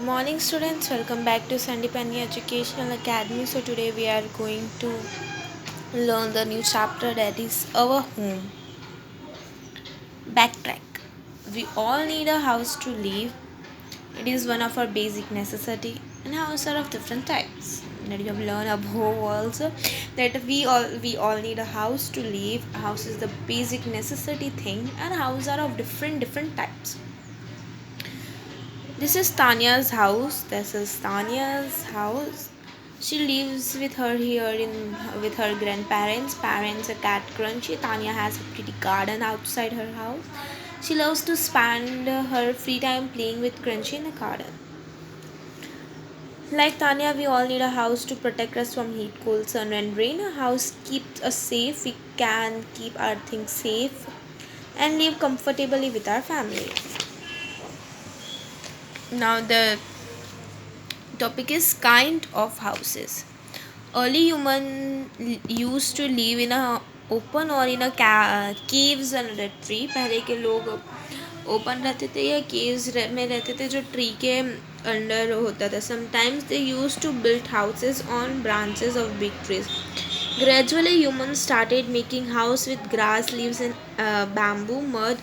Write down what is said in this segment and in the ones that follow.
Morning students, welcome back to Sandipani Educational Academy. So today we are going to learn the new chapter that is our home. Backtrack. We all need a house to live. It is one of our basic necessity and houses are of different types. That you have learned above also that we all need a house to live. A house is the basic necessity thing and houses are of different types. This is Tanya's house. This is Tanya's house. She lives with her here in with her grandparents. Parents a cat Crunchy. Tanya has a pretty garden outside her house. She loves to spend her free time playing with Crunchy in the garden. Like Tanya, we all need a house to protect us from heat, cold, sun, and rain. A house keeps us safe. We can keep our things safe and live comfortably with our family. Now the topic is kind of houses. Early human used to live in a open or in a caves and a tree. पहले के लोग open रहते थे या caves में रहते थे जो ट्री के अंडर होता था. Sometimes they used to build houses on branches of big trees. Gradually humans started making house with grass, leaves and bamboo, mud.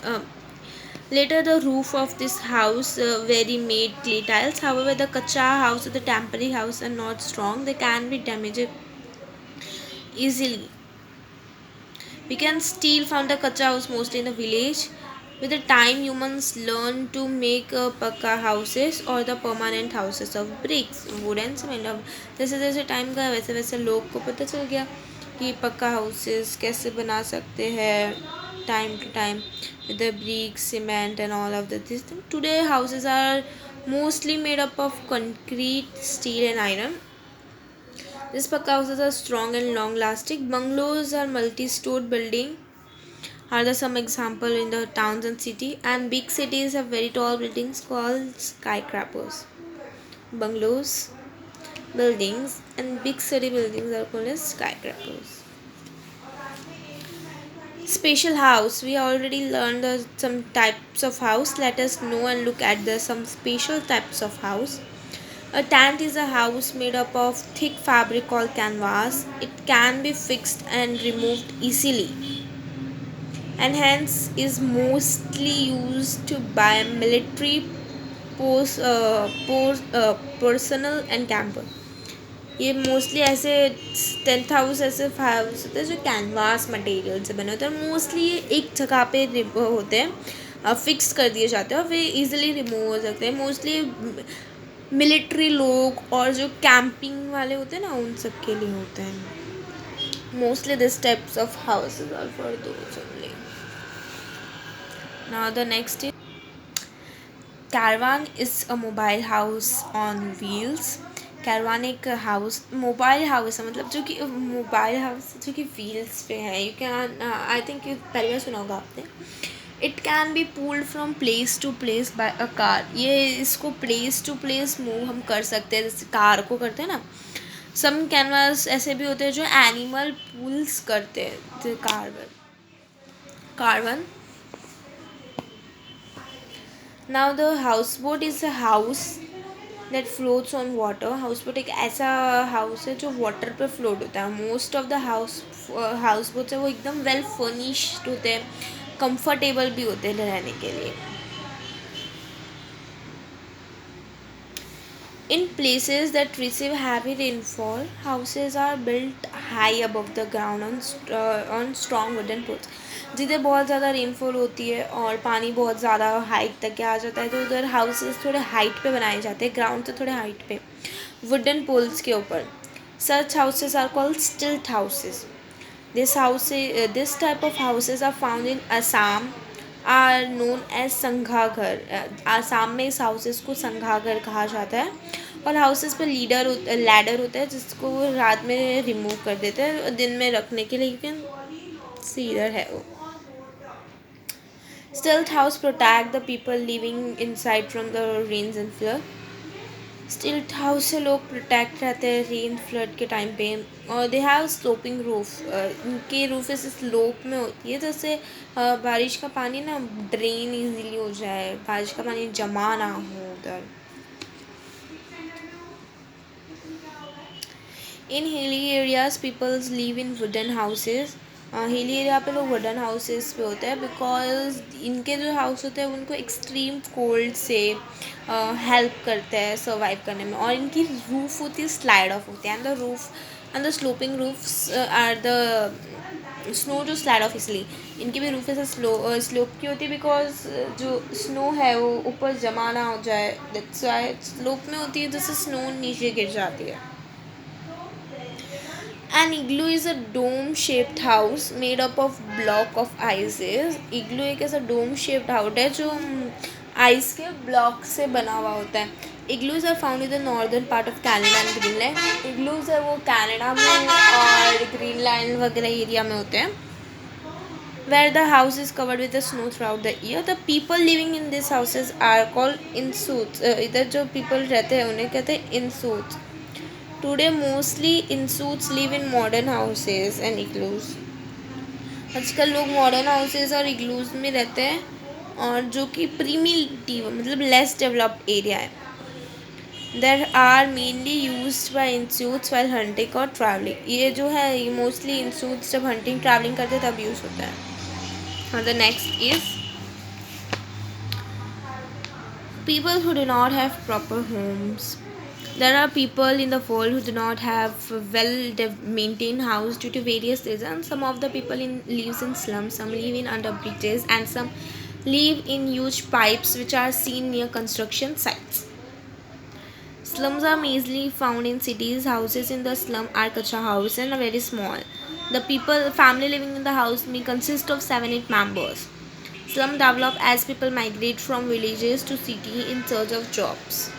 Later, the roof of this house very made clay tiles. However, the kacha house or the temporary house are not strong. They can be damaged easily. We can still find the kacha house mostly in the village. With the time, humans learn to make pakka houses or the permanent houses of bricks, wood and cement. अब जैसे जैसे time गया वैसे वैसे लोग को पता चल गया कि पक्का हाउसेस कैसे बना सकते हैं time to time with the bricks, cement and all of this. Today houses are mostly made up of concrete, steel and iron. These pakka houses are strong and long lasting. Bungalows are multi-stored building are the some example in the towns and city, and big cities have very tall buildings called skyscrapers. Bungalows buildings and big city buildings are called as skyscrapers. Special house. We already learned some types of house. Let us know and look at the some special types of house. A tent is a house made up of thick fabric called canvas. It can be fixed and removed easily, and hence is mostly used to by military personnel and camper. ये mostly ऐसे tent house ऐसे house होते हैं जो canvas material से बने होते हैं. मोस्टली ये एक जगह पे होते हैं, फिक्स कर दिए जाते हैं और वे इजीली रिमूव हो सकते हैं. मोस्टली मिलिट्री लोग और जो कैंपिंग वाले होते हैं ना उन सब के लिए होते हैं. Mostly this types of houses are for those only. Now the next is caravan is a mobile house on wheels. Caravan एक हाउस मोबाइल हाउस है, मतलब जो कि मोबाइल हाउस जो कि व्हील्स पे है. यू कैन आई थिंक पहले बार सुना होगा आपने. It can be pulled from place to place by a car. ये इसको प्लेस टू प्लेस मूव हम कर सकते हैं जैसे कार को करते हैं ना. सम कैनवास ऐसे भी होते हैं जो एनिमल पुल्स करते हैं. Carbon. Now the house boat is a house that floats on water. House boat एक ऐसा हाउस है जो वाटर पर फ्लोट होता है. Most of the house boats है वो एकदम वेल फर्निश्ड होते हैं, कंफर्टेबल भी होते हैं रहने के लिए. In places that receive heavy rainfall, houses are built high above the ground on strong wooden poles. जिधर बहुत ज़्यादा रेनफॉल होती है और पानी बहुत ज़्यादा हाइट तक के आ जाता है तो उधर हाउसेस थोड़े हाइट पे बनाए जाते हैं, ग्राउंड से थोड़े हाइट पे वुडन पोल्स के ऊपर. Such houses are called stilt houses. This type of houses are found in Assam, are known as संघा घर. आसाम में इस हाउसेस को संघा घर कहा जाता है और हाउसेस पर लैडर होता है जिसको वो रात में रिमूव कर देते हैं और दिन में रखने के लिए. यू कैन सी इधर है वो. Stilt house protect the people living inside from the rains and flood. स्टिल्ट हाउस से लोग प्रोटेक्ट रहते हैं रेन फ्लड के टाइम पे. और दे हैव स्लोपिंग रूफ. इनके रूफ ऐसे स्लोप में होती है जैसे बारिश का पानी ना ड्रेन इजीली हो जाए, बारिश का पानी जमा ना हो उधर. In hilly areas peoples live in wooden houses. Hilly area पे लोग वुडन हाउसेस पे होते हैं बिकॉज इनके जो हाउस होते हैं उनको एक्सट्रीम कोल्ड से हेल्प करते हैं सर्वाइव करने में। और इनकी रूफ होती है स्लाइड ऑफ होती है and the roof and the sloping roofs are the snow जो स्लाइड ऑफ, इसलिए इनकी भी रूफ ऐसा स्लोप की होती है बिकॉज जो स्नो है वो ऊपर जमा ना हो जाए, दैट्स व्हाई स्लोप में होती है जिससे स्नो नीचे गिर जाती है। An igloo is a dome-shaped house made up of block of ices. Igloo एक ऐसा dome-shaped house है जो आइस के ब्लॉक से बना हुआ होता है। Igloos are found in the northern part of Canada and Greenland. Igloos है वो कनाडा में और ग्रीनलैंड वगैरह एरिया में होते हैं, where the house is covered with the snow throughout the year. The people living in these houses are called insuits. इधर जो people रहते हैं उन्हें कहते हैं insuits. Today mostly insuits live in modern houses and igloos. आजकल लोग modern houses और इग्लूज में रहते हैं और जो कि प्रीमिटिव मतलब लेस डेवलप्ड एरिया है। There are mainly used by Inuits while hunting और ट्रैवलिंग। ये जो है ये मोस्टली इंस्यूट्स जब हंटिंग ट्रैवलिंग करते हैं तब यूज़ होता है। और the next is people who do not have proper homes. There are people in the world who do not have well maintained house due to various reasons. Some of the people lives in slums, some live in under bridges, and some live in huge pipes which are seen near construction sites. Slums are mainly found in cities. Houses in the slum are kacha house and are very small. The family living in the house may consist of 7-8 members. Slum develop as people migrate from villages to city in search of jobs.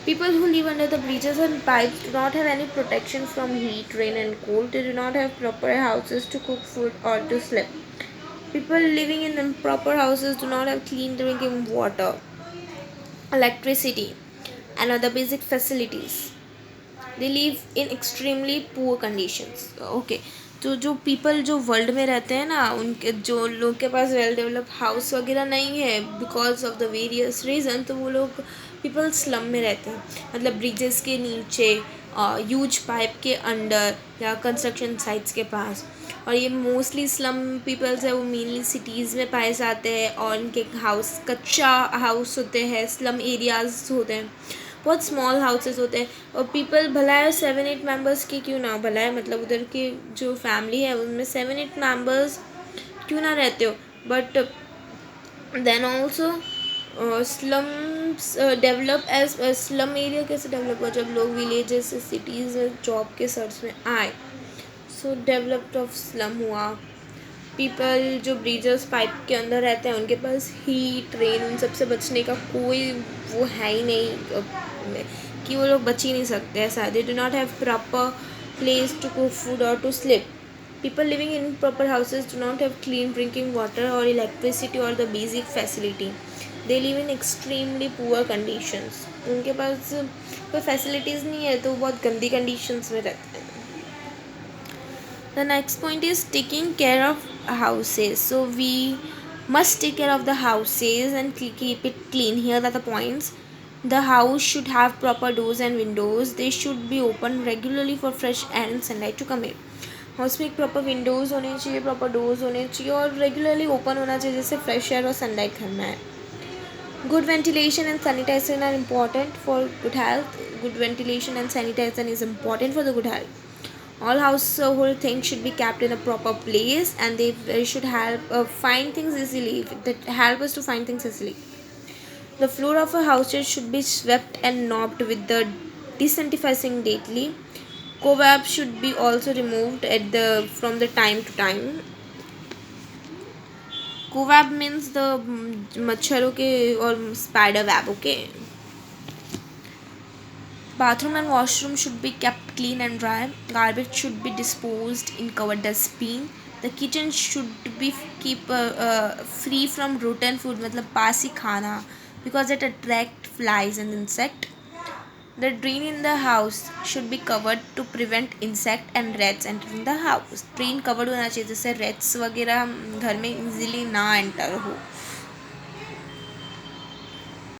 People who live under the bridges and pipes do not have any protection from heat, rain and cold. They do not have proper houses to cook food or to sleep. People living in improper houses do not have clean drinking water, electricity and other basic facilities. They live in extremely poor conditions. Okay. तो जो people जो world में रहते हैं ना उनके जो लोग के पास वेल डेवलप हाउस वगैरह नहीं है because of the various reason, तो वो लोग पीपल स्लम में रहते हैं मतलब ब्रिजेस के नीचे, ह्यूज पाइप के अंडर या कंस्ट्रक्शन साइट्स के पास। और ये मोस्टली स्लम पीपल्स है वो मेनली सिटीज़ में पाए जाते हैं और इनके हाउस कच्चा हाउस होते हैं, स्लम एरियाज होते हैं, बहुत स्मॉल हाउसेस होते हैं। और पीपल भला है 7-8 मेंबर्स के क्यों ना, भला है मतलब उधर की जो फैमिली है उनमें 7-8 मेंबर्स क्यों ना रहते हो, but then also slums develop as slum area कैसे डेवलप हुआ जब लोग विलेजेस से सिटीज़ में जॉब के सर्च में आए, सो डेवलप्ड ऑफ स्लम हुआ। पीपल जो ब्रिजेस पाइप के अंदर रहते हैं उनके पास हीट रेन उन सब से बचने का कोई वो है ही नहीं कि वो लोग बच ही नहीं सकते ऐसा। They do not have proper place to cook food और to sleep. People living in proper houses do not have clean drinking water और इलेक्ट्रिसिटी और the basic facility. They live in extremely poor conditions. उनके पास कोई facilities नहीं है तो बहुत गंदी कंडीशंस में रहते हैं। The next point is taking care of houses. So we must take care of the houses and keep it clean. Here are the points. The house should have proper doors and windows. They should be open regularly for fresh air and sunlight to come in. House में एक proper Windows होने चाहिए, proper doors होने चाहिए और regularly open होना चाहिए जिससे फ्रेश एयर और सनलाइट घर में आए। Good ventilation and sanitization are important for good health. Good ventilation and sanitization is important for the good health. All household things should be kept in a proper place and they should help find things easily, that help us to find things easily. The floor of a house should be swept and mopped with the disinfecting daily. Cobwebs should be also removed from the time to time. Cobweb means the मच्छरों के और spider web. Okay. Bathroom and washroom should be kept clean and dry. Garbage should be disposed in covered dustbin. The kitchen should be keep free from rotten food, मतलब बासी खाना, because it attract flies and insect. The drain in the house should be covered to prevent insect and rats entering the house. Drain covered होना चाहिए जिससे rats वगैरह घर में easily ना enter हो.